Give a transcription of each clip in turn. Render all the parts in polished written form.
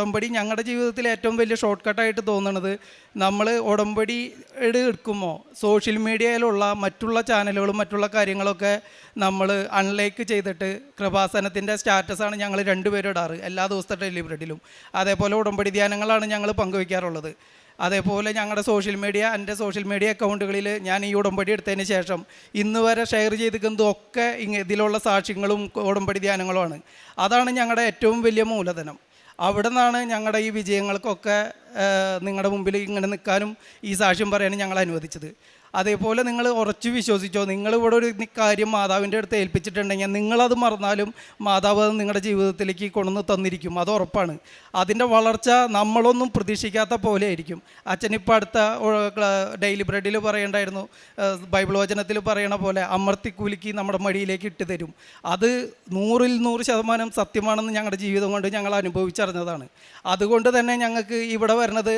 ഉടമ്പടി ഞങ്ങളുടെ ജീവിതത്തിൽ ഏറ്റവും വലിയ ഷോർട്ട് കട്ടായിട്ട് തോന്നുന്നത്, നമ്മൾ ഉടമ്പടി എടുക്കുമ്പോൾ സോഷ്യൽ മീഡിയയിലുള്ള മറ്റുള്ള ചാനലുകളും മറ്റുള്ള കാര്യങ്ങളൊക്കെ നമ്മൾ അൺലൈക്ക് ചെയ്തിട്ട് കൃപാസനത്തിൻ്റെ സ്റ്റാറ്റസാണ് ഞങ്ങൾ രണ്ടുപേരും ഇടാറ് എല്ലാ ദിവസത്തെ ഡെയിലി ബ്രെഡിലും. അതേപോലെ ഉടമ്പടി ധ്യാനങ്ങളാണ് ഞങ്ങൾ പങ്കുവയ്ക്കാറുള്ളത്. അതേപോലെ ഞങ്ങളുടെ എൻ്റെ സോഷ്യൽ മീഡിയ അക്കൗണ്ടുകളിൽ ഞാൻ ഈ ഉടമ്പടി എടുത്തതിന് ശേഷം ഇന്ന് വരെ ഷെയർ ചെയ്തിരിക്കുന്നതൊക്കെ ഇതിലുള്ള സാക്ഷ്യങ്ങളും ഉടമ്പടി ധ്യാനങ്ങളുമാണ്. അതാണ് ഞങ്ങളുടെ ഏറ്റവും വലിയ മൂലധനം. അവിടെ നിന്നാണ് ഞങ്ങളുടെ ഈ വിജയങ്ങൾക്കൊക്കെ നിങ്ങളുടെ മുമ്പിൽ ഇങ്ങനെ നിൽക്കാനും ഈ സാക്ഷ്യം പറയാനും ഞങ്ങൾ അനുവദിച്ചത്. അതേപോലെ നിങ്ങൾ ഉറച്ചു വിശ്വസിച്ചോ, നിങ്ങളിവിടെ ഒരു കാര്യം മാതാവിൻ്റെ അടുത്ത് ഏൽപ്പിച്ചിട്ടുണ്ടെങ്കിൽ നിങ്ങളത് മറന്നാലും മാതാവ് അത് നിങ്ങളുടെ ജീവിതത്തിലേക്ക് കൊണ്ടുവന്ന് തന്നിരിക്കും, അത് ഉറപ്പാണ്. അതിൻ്റെ വളർച്ച നമ്മളൊന്നും പ്രതീക്ഷിക്കാത്ത പോലെ ആയിരിക്കും. അച്ഛനിപ്പോൾ അടുത്ത ഡെയിലി ബ്രെഡിൽ പറയണ്ടായിരുന്നു, ബൈബിൾ വചനത്തിൽ പറയണ പോലെ അമർത്തിക്കൂലിക്ക് നമ്മുടെ മടിയിലേക്ക് ഇട്ട് തരും. അത് 100% സത്യമാണെന്ന് ഞങ്ങളുടെ ജീവിതം കൊണ്ട് ഞങ്ങൾ അനുഭവിച്ചറിഞ്ഞതാണ്. അതുകൊണ്ട് തന്നെ ഞങ്ങൾക്ക് ഇവിടെ വരുന്നത്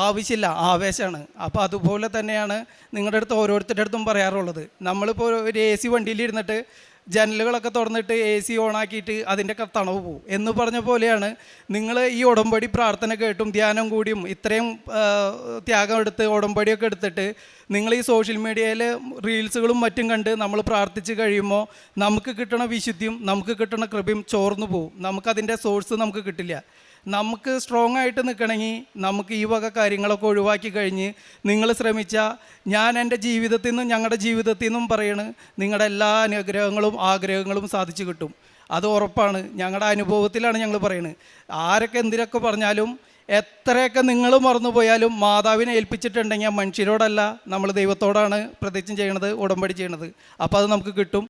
ആവശ്യമില്ല, ആവേശമാണ്. അപ്പോൾ അതുപോലെ തന്നെയാണ് നിങ്ങളുടെ അടുത്ത് ഓരോരുത്തരുടെ അടുത്തും പറയാറുള്ളത്. നമ്മളിപ്പോൾ ഒരു AC വണ്ടിയിലിരുന്നിട്ട് ജനലുകളൊക്കെ തുറന്നിട്ട് AC ഓണാക്കിയിട്ട് അതിൻ്റെ തണവ് പോവും എന്ന് പറഞ്ഞ പോലെയാണ് നിങ്ങൾ ഈ ഉടമ്പടി പ്രാർത്ഥന കേട്ടും ധ്യാനം കൂടിയും ഇത്രയും ത്യാഗം എടുത്ത് ഉടമ്പടിയൊക്കെ എടുത്തിട്ട് നിങ്ങൾ ഈ സോഷ്യൽ മീഡിയയിൽ റീൽസുകളും മറ്റും കണ്ട് നമ്മൾ പ്രാർത്ഥിച്ച് കഴിയുമ്പോൾ നമുക്ക് കിട്ടണ വിശുദ്ധിയും നമുക്ക് കിട്ടണ കൃപയും ചോർന്നു പോവും. നമുക്കതിൻ്റെ സോഴ്സ് നമുക്ക് കിട്ടില്ല. നമുക്ക് സ്ട്രോങ് ആയിട്ട് നിൽക്കണമെങ്കിൽ നമുക്ക് ഈ വക കാര്യങ്ങളൊക്കെ ഒഴിവാക്കി കഴിഞ്ഞ് നിങ്ങൾ ശ്രമിച്ചാൽ, ഞാൻ എൻ്റെ ജീവിതത്തിൽ നിന്നും ഞങ്ങളുടെ ജീവിതത്തിൽ നിന്നും പറയണ്, നിങ്ങളുടെ എല്ലാ അനുഗ്രഹങ്ങളും ആഗ്രഹങ്ങളും സാധിച്ചു കിട്ടും. അത് ഉറപ്പാണ്. ഞങ്ങളുടെ അനുഭവത്തിലാണ് ഞങ്ങൾ പറയുന്നത്. ആരൊക്കെ എന്തിനൊക്കെ പറഞ്ഞാലും എത്രയൊക്കെ നിങ്ങൾ മറന്നുപോയാലും മാതാവിനെ ഏൽപ്പിച്ചിട്ടുണ്ടെങ്കിൽ മനുഷ്യരോടല്ല, നമ്മൾ ദൈവത്തോടാണ് പ്രതിജ്ഞ ചെയ്യണത്, ഉടമ്പടി ചെയ്യണത്. അപ്പോൾ അത് നമുക്ക് കിട്ടും.